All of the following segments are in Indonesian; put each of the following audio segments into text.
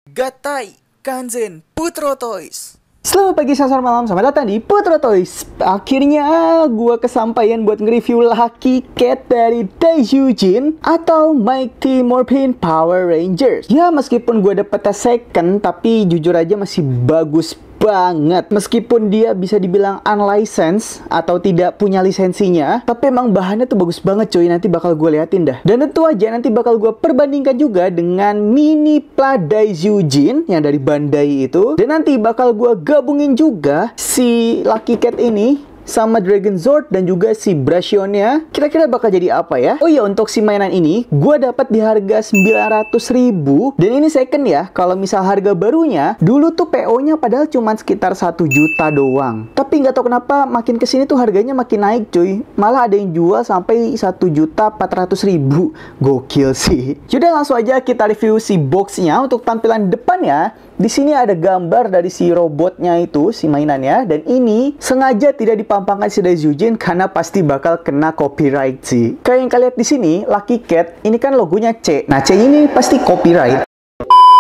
Gatai, Kanzen, Putro Toys. Selamat pagi, selamat malam, selamat datang di Putro Toys. Akhirnya gue kesampaian buat nge-review Lucky Cat dari Daijujin atau Mighty Morphin Power Rangers. Ya meskipun gue dapetnya second, tapi jujur aja masih bagus banget. Meskipun dia bisa dibilang unlicensed atau tidak punya lisensinya, tapi emang bahannya tuh bagus banget cuy. Nanti bakal gue liatin dah. Dan tentu aja nanti bakal gue perbandingkan juga dengan Mini Pla Daijujin yang dari Bandai itu. Dan nanti bakal gue gabungin juga si Lucky Cat ini sama Dragon Zord dan juga si Brashionnya. Kira-kira bakal jadi apa ya? Oh iya, untuk si mainan ini gue dapat di harga 900.000 dan ini second ya. Kalau misal harga barunya dulu tuh PO-nya padahal cuma sekitar 1 juta doang. Tapi nggak tahu kenapa makin kesini tuh harganya makin naik cuy. Malah ada yang jual sampai 1.400.000. Gokil sih. Yaudah langsung aja kita review si boxnya. Untuk tampilan depannya, di sini ada gambar dari si robotnya itu, si mainannya, dan ini sengaja tidak dipampangkan si Daijujin karena pasti bakal kena copyright sih. Kayak yang kalian lihat di sini, Lucky Cat, ini kan logonya C. Nah, C ini pasti copyright.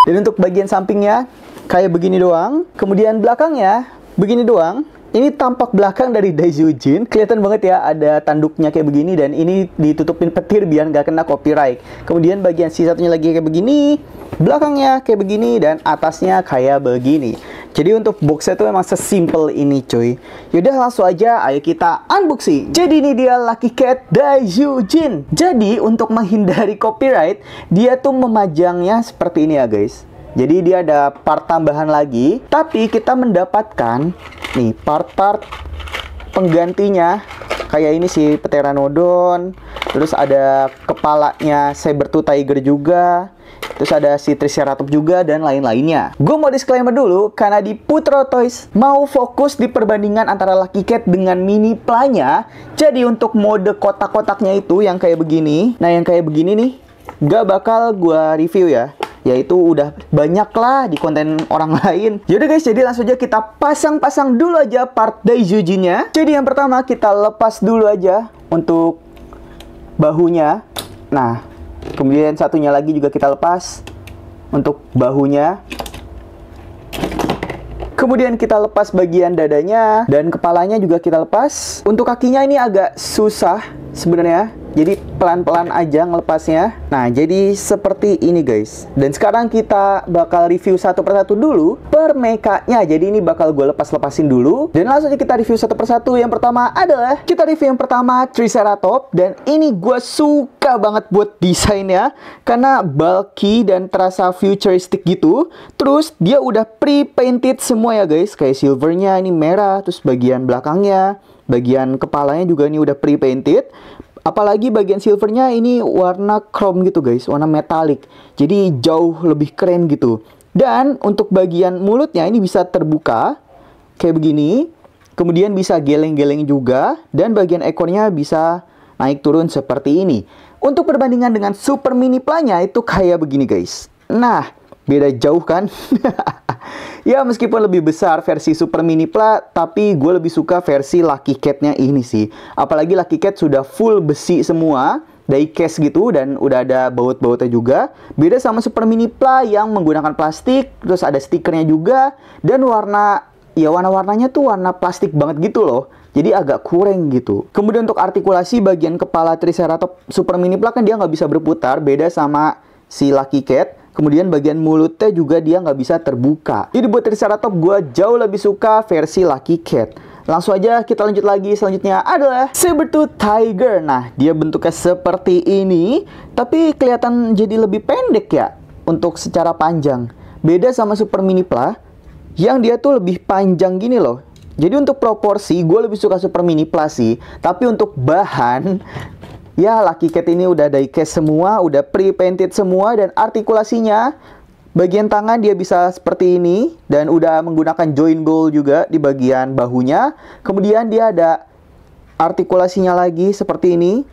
Dan untuk bagian sampingnya kayak begini doang, kemudian belakangnya begini doang. Ini tampak belakang dari Daijujin, kelihatan banget ya ada tanduknya kayak begini dan ini ditutupin petir biar nggak kena copyright. Kemudian bagian satunya lagi kayak begini, belakangnya kayak begini dan atasnya kayak begini. Jadi untuk boxnya tuh emang sesimpel ini cuy. Yaudah langsung aja ayo kita unboxing. Jadi ini dia Lucky Cat Daijujin. Jadi untuk menghindari copyright, dia tuh memajangnya seperti ini ya guys. Jadi dia ada part tambahan lagi, tapi kita mendapatkan nih part-part penggantinya. Kayak ini sih Pteranodon, terus ada kepalanya Sabertooth Tiger juga, terus ada si Triceratops juga dan lain-lainnya. Gue mau disclaimer dulu karena di Putro Toys mau fokus di perbandingan antara Lucky Cat dengan Mini Pla-nya. Jadi untuk mode kotak-kotaknya itu yang kayak begini, nah yang kayak begini nih gak bakal gue review ya. Yaitu udah banyak lah di konten orang lain. Yaudah guys, jadi langsung aja kita pasang-pasang dulu aja part Daijujinnya. Jadi yang pertama kita lepas dulu aja untuk bahunya. Nah, kemudian satunya lagi juga kita lepas untuk bahunya. Kemudian kita lepas bagian dadanya dan kepalanya juga kita lepas. Untuk kakinya ini agak susah sebenarnya. Jadi pelan-pelan aja ngelepasnya. Nah, jadi seperti ini guys. Dan sekarang kita bakal review satu persatu dulu per mekanya. Jadi ini bakal gue lepas-lepasin dulu. Dan langsung aja kita review satu persatu. Yang pertama adalah kita review yang pertama Triceratops. Dan ini gue suka banget buat desainnya. Karena bulky dan terasa futuristic gitu. Terus dia udah pre-painted semua ya guys. Kayak silvernya ini merah. Terus bagian belakangnya, bagian kepalanya juga ini udah pre-painted. Apalagi bagian silvernya ini warna chrome gitu guys, warna metalik. Jadi jauh lebih keren gitu. Dan untuk bagian mulutnya ini bisa terbuka kayak begini. Kemudian bisa geleng-geleng juga. Dan bagian ekornya bisa naik turun seperti ini. Untuk perbandingan dengan Super Mini Pla-nya itu kayak begini guys. Nah, beda jauh kan? Ya meskipun lebih besar versi Super Mini Pla, tapi gue lebih suka versi Lucky Cat-nya ini sih. Apalagi Lucky Cat sudah full besi semua, diecast gitu, dan udah ada baut-bautnya juga. Beda sama Super Mini Pla yang menggunakan plastik, terus ada stikernya juga, dan warna-warnanya tuh warna plastik banget gitu loh. Jadi agak kurang gitu. Kemudian untuk artikulasi bagian kepala Triceratops Super Mini Pla kan dia nggak bisa berputar, beda sama si Lucky Cat. Kemudian bagian mulutnya juga dia nggak bisa terbuka. Jadi buat Triceratops gue jauh lebih suka versi Lucky Cat. Langsung aja kita lanjut lagi. Selanjutnya adalah Sabertooth Tiger. Nah, dia bentuknya seperti ini, tapi kelihatan jadi lebih pendek ya untuk secara panjang. Beda sama Super Mini Pla yang dia tuh lebih panjang gini loh. Jadi untuk proporsi gue lebih suka Super Mini Pla sih. Tapi untuk bahan, ya Lucky Cat ini udah diecast semua, udah pre-painted semua, dan artikulasinya bagian tangan dia bisa seperti ini dan udah menggunakan joint ball juga di bagian bahunya. Kemudian dia ada artikulasinya lagi seperti ini.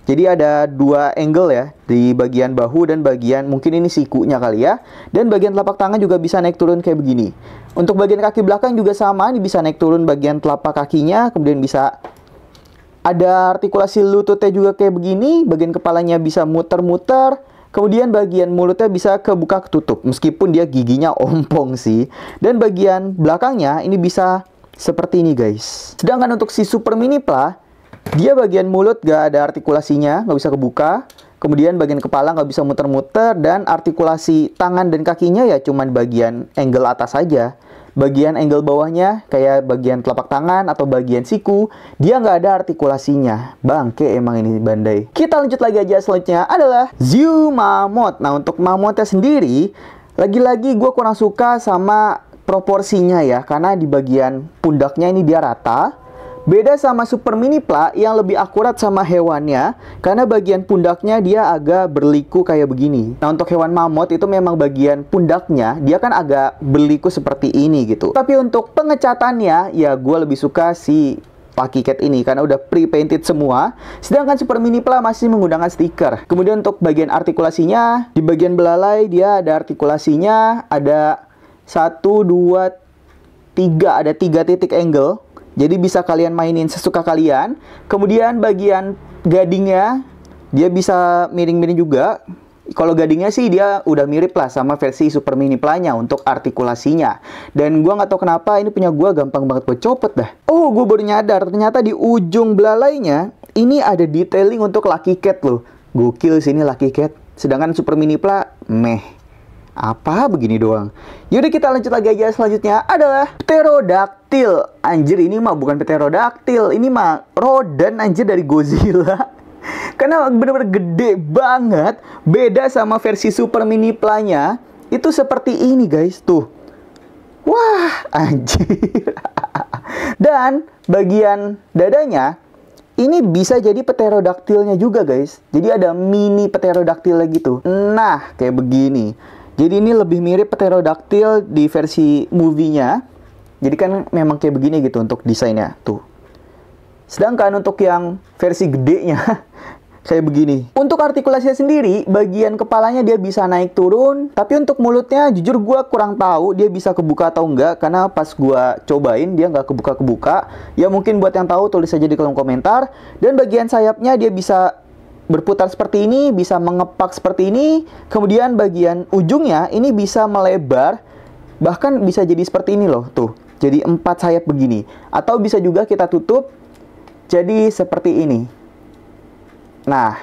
Jadi ada dua angle ya di bagian bahu dan bagian mungkin ini sikunya kali ya. Dan bagian telapak tangan juga bisa naik turun kayak begini. Untuk bagian kaki belakang juga sama, ini bisa naik turun bagian telapak kakinya, kemudian bisa ada artikulasi lututnya juga kayak begini, bagian kepalanya bisa muter-muter, Kemudian bagian mulutnya bisa kebuka ketutup, meskipun dia giginya ompong sih. Dan bagian belakangnya ini bisa seperti ini guys. Sedangkan untuk si Super Mini Pla, dia bagian mulut gak ada artikulasinya, nggak bisa kebuka. Kemudian bagian kepala nggak bisa muter-muter, dan artikulasi tangan dan kakinya ya cuman bagian angle atas saja. Bagian angle bawahnya kayak bagian telapak tangan atau bagian siku, dia nggak ada artikulasinya. Bangke emang ini Bandai. Kita lanjut lagi aja, selanjutnya adalah Zoo Mammoth. Nah untuk mammothnya sendiri, lagi-lagi gue kurang suka sama proporsinya ya, karena di bagian pundaknya ini dia rata. Beda sama Super Mini Pla yang lebih akurat sama hewannya, karena bagian pundaknya dia agak berliku kayak begini. Nah untuk hewan mammoth itu memang bagian pundaknya dia kan agak berliku seperti ini gitu. Tapi untuk pengecatannya ya gue lebih suka si Lucky Cat ini karena udah pre-painted semua. Sedangkan Super Mini Pla masih menggunakan stiker. Kemudian untuk bagian artikulasinya, di bagian belalai dia ada artikulasinya, ada 1, 2, 3, ada 3 titik angle. Jadi bisa kalian mainin sesuka kalian. Kemudian bagian gadingnya dia bisa miring-miring juga. Kalau gadingnya sih dia udah mirip lah sama versi Super Mini Pla-nya untuk artikulasinya. Dan gua nggak tahu kenapa ini punya gua gampang banget buat copot dah. Oh, gua baru nyadar ternyata di ujung belalainya ini ada detailing untuk Lucky Cat loh. Gokil sih ini Lucky Cat. Sedangkan Super Mini Pla meh. Apa begini doang. Yaudah kita lanjut lagi aja. Selanjutnya adalah Pterodactyl. Anjir ini mah bukan Pterodactyl, ini mah Rodan anjir dari Godzilla. Karena bener-bener gede banget. Beda sama versi Super Mini Pla-nya. Itu seperti ini guys. Tuh. Wah anjir. Dan bagian dadanya ini bisa jadi Pterodactylnya juga guys. Jadi ada mini Pterodactyl lagi tuh. Nah kayak begini. Jadi ini lebih mirip Pterodactyl di versi movie-nya. Jadi kan memang kayak begini gitu untuk desainnya. Tuh. Sedangkan untuk yang versi gedenya kayak begini. Untuk artikulasinya sendiri, bagian kepalanya dia bisa naik turun. Tapi untuk mulutnya jujur gue kurang tahu dia bisa kebuka atau enggak. Karena pas gue cobain dia nggak kebuka-kebuka. Ya mungkin buat yang tahu tulis aja di kolom komentar. Dan bagian sayapnya dia bisa berputar seperti ini, bisa mengepak seperti ini. Kemudian bagian ujungnya ini bisa melebar, bahkan bisa jadi seperti ini loh, tuh. Jadi 4 sayap begini. Atau bisa juga kita tutup jadi seperti ini. Nah,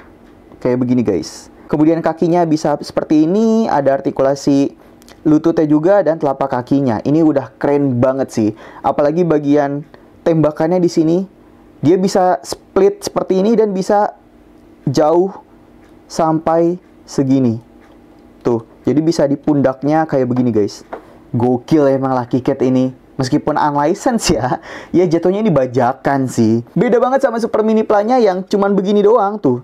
kayak begini guys. Kemudian kakinya bisa seperti ini, ada artikulasi lututnya juga dan telapak kakinya. Ini udah keren banget sih. Apalagi bagian tembakannya di sini, dia bisa split seperti ini dan bisa jauh sampai segini. Tuh, jadi bisa di pundaknya kayak begini guys. Gokil emang Lucky Cat ini. Meskipun unlicensed ya, ya jatuhnya ini bajakan sih. Beda banget sama Super Mini Pla-nya yang cuman begini doang tuh.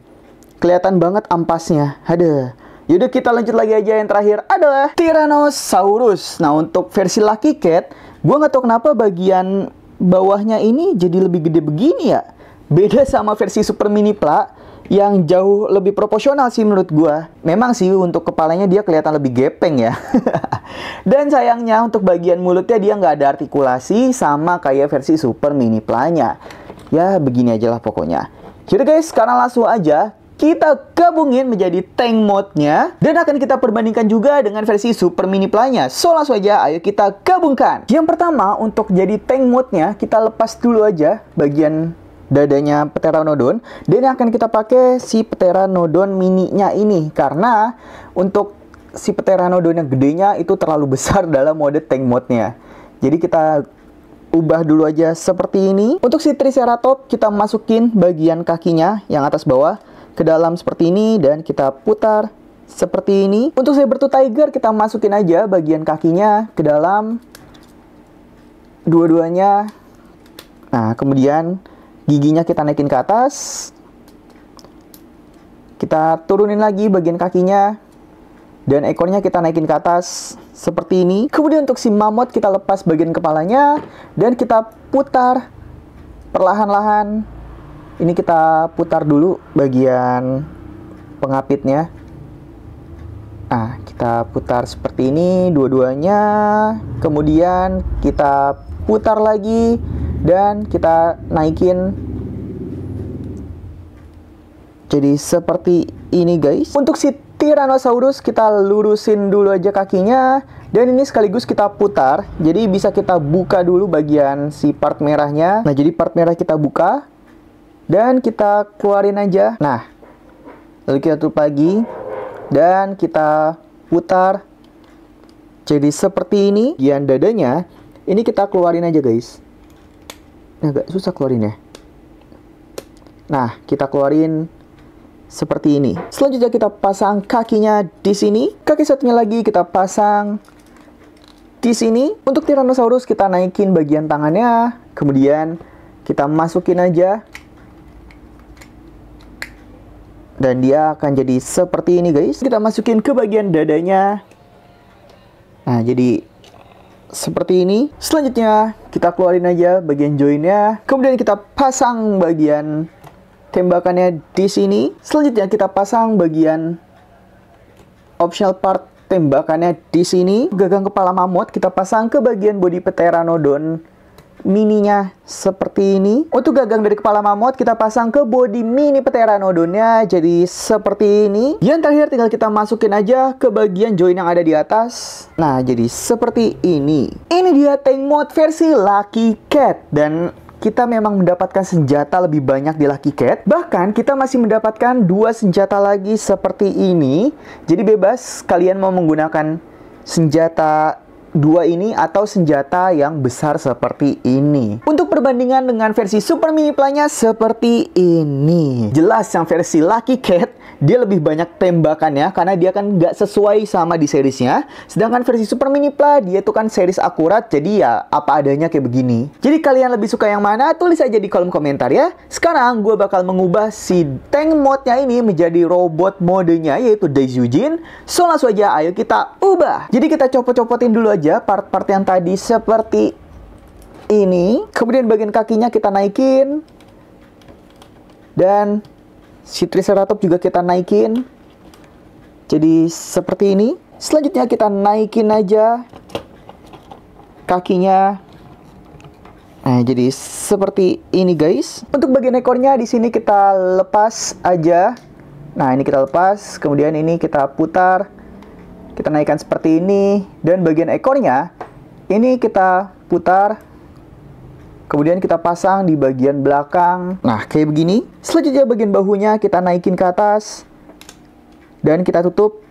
Kelihatan banget ampasnya. Ada. Yaudah kita lanjut lagi aja, yang terakhir adalah Tyrannosaurus. Nah untuk versi Lucky Cat, gua nggak tahu kenapa bagian bawahnya ini jadi lebih gede begini ya. Beda sama versi Super Mini Pla yang jauh lebih proporsional sih menurut gua. Memang sih untuk kepalanya dia kelihatan lebih gepeng ya. Dan sayangnya untuk bagian mulutnya dia nggak ada artikulasi sama kayak versi Super Mini Pla-nya. Ya begini aja lah pokoknya. Jadi guys, sekarang langsung aja kita gabungin menjadi tank mode-nya. Dan akan kita perbandingkan juga dengan versi Super Mini Pla-nya. So langsung aja ayo kita gabungkan. Yang pertama untuk jadi tank mode-nya kita lepas dulu aja bagian dadanya Pteranodon, dan yang akan kita pakai si Pteranodon mini-nya ini karena untuk si Pteranodon yang gedenya itu terlalu besar dalam mode tank mode-nya. Jadi kita ubah dulu aja seperti ini. Untuk si Triceratops kita masukin bagian kakinya yang atas bawah ke dalam seperti ini dan kita putar seperti ini. Untuk Saber Tooth Tiger kita masukin aja bagian kakinya ke dalam dua-duanya. Nah, kemudian giginya kita naikin ke atas. Kita turunin lagi bagian kakinya. Dan ekornya kita naikin ke atas seperti ini. Kemudian untuk si mammoth kita lepas bagian kepalanya. Dan kita putar perlahan-lahan. Ini kita putar dulu bagian pengapitnya. Nah, kita putar seperti ini dua-duanya. Kemudian kita putar lagi. Dan kita naikin jadi seperti ini guys. Untuk si Tyrannosaurus kita lurusin dulu aja kakinya. Dan ini sekaligus kita putar. Jadi bisa kita buka dulu bagian si part merahnya. Nah, jadi part merah kita buka. Dan kita keluarin aja. Nah, lalu kita tutup lagi. Dan kita putar. Jadi seperti ini. Bagian dadanya, ini kita keluarin aja guys. Nah, agak susah keluarinnya. Nah, kita keluarin seperti ini. Selanjutnya kita pasang kakinya di sini. Kaki satunya lagi kita pasang di sini. Untuk Tyrannosaurus kita naikin bagian tangannya. Kemudian kita masukin aja. Dan dia akan jadi seperti ini guys. Kita masukin ke bagian dadanya. Nah, jadi seperti ini. Selanjutnya kita keluarin aja bagian joinnya. Kemudian kita pasang bagian tembakannya di sini. Selanjutnya kita pasang bagian optional part tembakannya di sini. Gagang kepala mamut kita pasang ke bagian body Pteranodon mininya seperti ini. Untuk gagang dari kepala mamut kita pasang ke body mini Pteranodonnya jadi seperti ini. Yang terakhir tinggal kita masukin aja ke bagian join yang ada di atas. Nah, jadi seperti ini. Ini dia tank mode versi Lucky Cat. Dan kita memang mendapatkan senjata lebih banyak di Lucky Cat. Bahkan kita masih mendapatkan 2 senjata lagi seperti ini. Jadi bebas kalian mau menggunakan senjata 2 ini atau senjata yang besar seperti ini. Untuk perbandingan dengan versi Super Mini Pla-nya seperti ini. Jelas yang versi Lucky Cat dia lebih banyak tembakannya karena dia kan nggak sesuai sama di seriesnya. Sedangkan versi Super Mini Pla dia itu kan series akurat, jadi ya apa adanya kayak begini. Jadi kalian lebih suka yang mana? Tulis aja di kolom komentar ya. Sekarang gue bakal mengubah si tank mode-nya ini menjadi robot modenya yaitu Daijujin. So langsung aja ayo kita ubah. Jadi kita copot-copotin dulu aja part-part yang tadi seperti ini. Kemudian bagian kakinya kita naikin. Dan si Triceratops juga kita naikin. Jadi seperti ini. Selanjutnya kita naikin aja kakinya. Nah, jadi seperti ini guys. Untuk bagian ekornya di sini kita lepas aja. Nah, ini kita lepas. Kemudian ini kita putar. Kita naikkan seperti ini. Dan bagian ekornya ini kita putar. Kemudian kita pasang di bagian belakang. Nah, kayak begini. Selanjutnya bagian bahunya kita naikin ke atas. Dan kita tutup.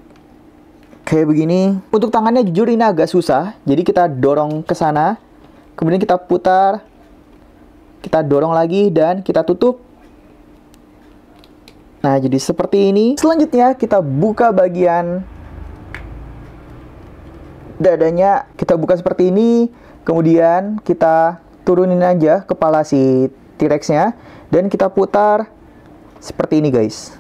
Kayak begini. Untuk tangannya jujur ini agak susah. Jadi kita dorong ke sana. Kemudian kita putar. Kita dorong lagi dan kita tutup. Nah, jadi seperti ini. Selanjutnya kita buka bagian dadanya. Kita buka seperti ini. Kemudian kita turunin aja kepala si T-Rex-nya dan kita putar seperti ini guys.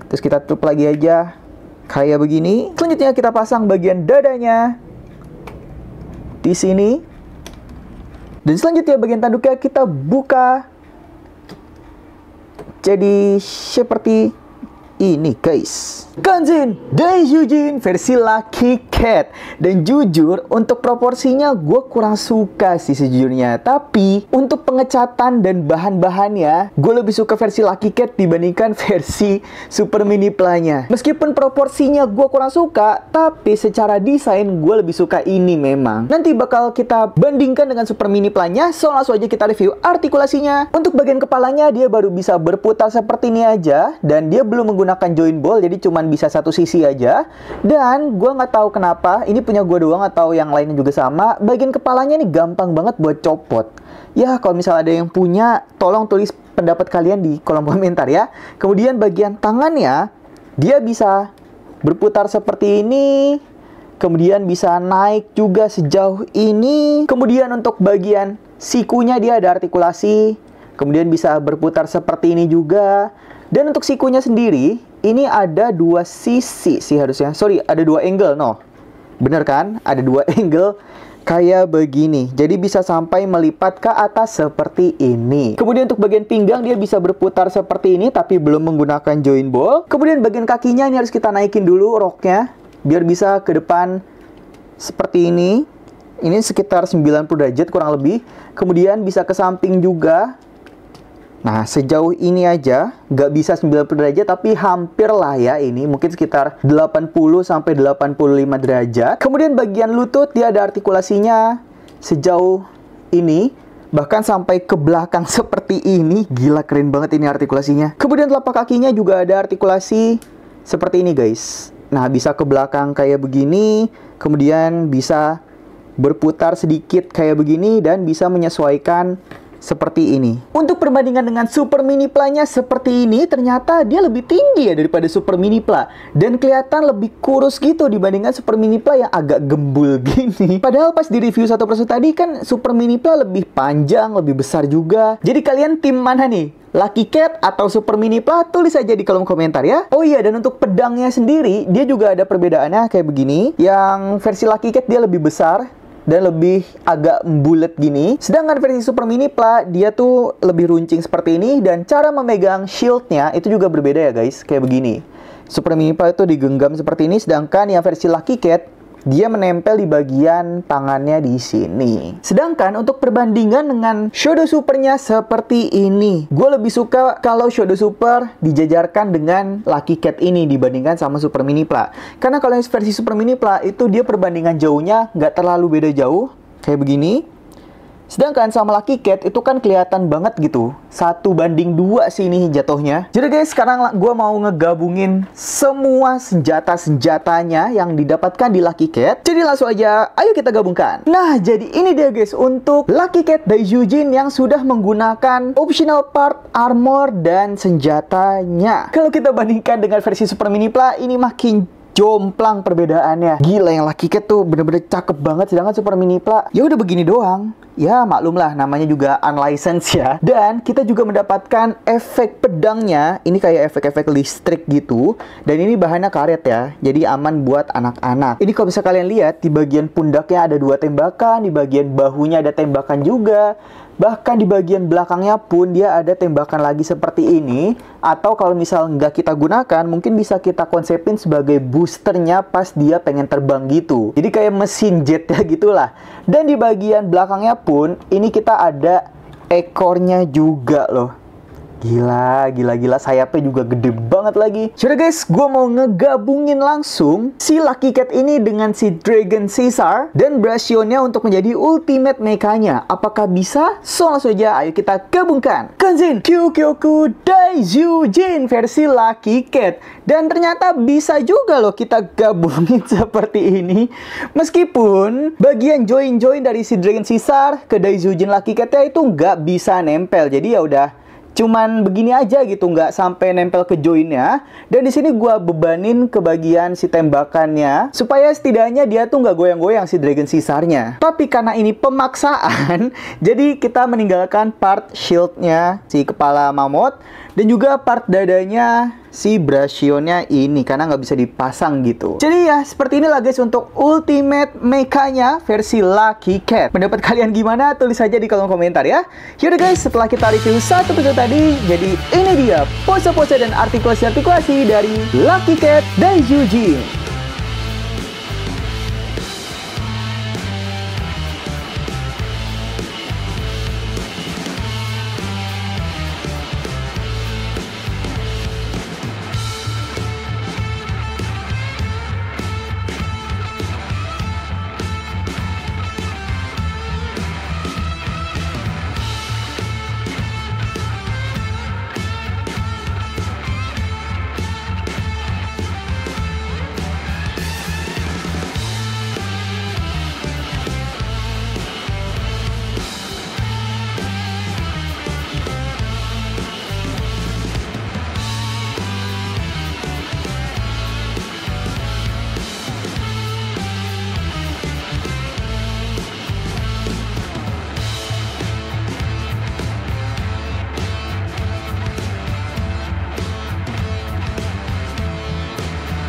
Terus kita tutup lagi aja kayak begini. Selanjutnya kita pasang bagian dadanya di sini. Dan selanjutnya bagian tanduknya kita buka jadi seperti ini guys. Kanzen Daijujin versi Lucky Cat. Dan jujur untuk proporsinya gue kurang suka sih sejujurnya. Tapi untuk pengecatan dan bahan-bahannya gue lebih suka versi Lucky Cat dibandingkan versi Super Mini Pla-nya. Meskipun proporsinya gue kurang suka, tapi secara desain gue lebih suka ini memang. Nanti bakal kita bandingkan dengan Super Mini Pla-nya. So langsung aja kita review artikulasinya. Untuk bagian kepalanya dia baru bisa berputar seperti ini aja. Dan dia belum menggunakan joint ball, jadi cuman bisa satu sisi aja. Dan gue nggak tahu kenapa ini punya gue doang atau yang lainnya juga sama. Bagian kepalanya ini gampang banget buat copot. Ya kalau misalnya ada yang punya, tolong tulis pendapat kalian di kolom komentar ya. Kemudian bagian tangannya dia bisa berputar seperti ini. Kemudian bisa naik juga sejauh ini. Kemudian untuk bagian sikunya dia ada artikulasi. Kemudian bisa berputar seperti ini juga. Dan untuk sikunya sendiri, ini ada 2 sisi sih harusnya. Sorry, ada 2 angle, no. Bener kan? Ada 2 angle kayak begini. Jadi bisa sampai melipat ke atas seperti ini. Kemudian untuk bagian pinggang dia bisa berputar seperti ini, tapi belum menggunakan joint ball. Kemudian bagian kakinya ini harus kita naikin dulu roknya, biar bisa ke depan seperti ini. Ini sekitar 90 derajat kurang lebih. Kemudian bisa ke samping juga. Nah, sejauh ini aja nggak bisa 90 derajat, tapi hampir lah ya ini. Mungkin sekitar 80 sampai 85 derajat. Kemudian bagian lutut dia ada artikulasinya sejauh ini. Bahkan sampai ke belakang seperti ini. Gila, keren banget ini artikulasinya. Kemudian telapak kakinya juga ada artikulasi seperti ini guys. Nah, bisa ke belakang kayak begini. Kemudian bisa berputar sedikit kayak begini. Dan bisa menyesuaikan seperti ini. Untuk perbandingan dengan Super Mini Pla-nya seperti ini, ternyata dia lebih tinggi ya daripada Super Mini Pla. Dan kelihatan lebih kurus gitu dibandingkan Super Mini Pla yang agak gembul gini. Padahal pas di review satu persatu tadi kan Super Mini Pla lebih panjang, lebih besar juga. Jadi kalian tim mana nih? Lucky Cat atau Super Mini Pla? Tulis aja di kolom komentar ya. Oh iya, dan untuk pedangnya sendiri, dia juga ada perbedaannya kayak begini. Yang versi Lucky Cat dia lebih besar dan lebih agak bulat gini. Sedangkan versi Super Mini Pla dia tuh lebih runcing seperti ini. Dan cara memegang shieldnya itu juga berbeda ya guys. Kayak begini. Super Mini Pla itu digenggam seperti ini. Sedangkan yang versi Lucky Cat dia menempel di bagian tangannya di sini. Sedangkan untuk perbandingan dengan Shadow Supernya seperti ini, gue lebih suka kalau Shadow Super dijajarkan dengan Lucky Cat ini dibandingkan sama Super Mini Pla. Karena kalau yang versi Super Mini Pla itu dia perbandingan jauhnya nggak terlalu beda jauh, kayak begini. Sedangkan sama Lucky Cat itu kan kelihatan banget gitu, 1:2 sih ini jatuhnya. Jadi guys, sekarang gue mau ngegabungin semua senjata-senjatanya yang didapatkan di Lucky Cat. Jadi langsung aja, ayo kita gabungkan. Nah, jadi ini dia guys untuk Lucky Cat Daijujin yang sudah menggunakan optional part armor dan senjatanya. Kalau kita bandingkan dengan versi Super Mini Pla, ini makin jomplang perbedaannya. Gila, yang Lucky Cat tuh bener-bener cakep banget. Sedangkan Super Mini Pla ya udah begini doang. Ya maklum lah, namanya juga unlicensed ya. Dan kita juga mendapatkan efek pedangnya. Ini kayak efek-efek listrik gitu. Dan ini bahannya karet ya, jadi aman buat anak-anak. Ini kalau bisa kalian lihat, di bagian pundaknya ada 2 tembakan. Di bagian bahunya ada tembakan juga. Bahkan di bagian belakangnya pun dia ada tembakan lagi seperti ini. Atau kalau misal nggak kita gunakan, mungkin bisa kita konsepin sebagai boosternya pas dia pengen terbang gitu. Jadi kayak mesin jet ya gitulah. Dan di bagian belakangnya pun ini kita ada ekornya juga loh. Gila, sayapnya juga gede banget lagi. Sudah guys, gue mau ngegabungin langsung si Lucky Cat ini dengan si Dragon Caesar dan Brasionnya untuk menjadi ultimate mechanya. Apakah bisa? So langsung aja, ayo kita gabungkan Kanzin Kyokyoku Daijujin versi Lucky Cat. Dan ternyata bisa juga loh kita gabungin seperti ini. Meskipun bagian join-join dari si Dragon Caesar ke Daijujin Lucky Cat-nya itu nggak bisa nempel. Jadi ya udah, cuman begini aja gitu, nggak sampai nempel ke joinnya. Dan di sini gua bebanin ke bagian si tembakannya supaya setidaknya dia tuh nggak goyang-goyang si Dragon Caesar-nya. Tapi karena ini pemaksaan, jadi kita meninggalkan part shieldnya si kepala mamut dan juga part dadanya si Brasionnya ini karena nggak bisa dipasang gitu. Jadi ya seperti inilah guys untuk ultimate mechanya versi Lucky Cat. Pendapat kalian gimana? Tulis aja di kolom komentar ya. Yaudah guys, setelah kita review satu persatu tadi, jadi ini dia pose-pose dan artikulasi-artikulasi dari Lucky Cat Daijujin.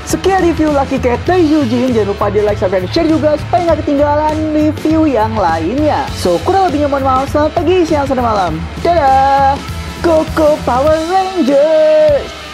Sekian review Lucky Cat Daijujin. Jangan lupa di like, subscribe, share juga supaya nggak ketinggalan review yang lainnya. So, kurang lebihnya mohon maaf. Selamat pagi, siang, sore, malam. Dadah! Koko Power Rangers!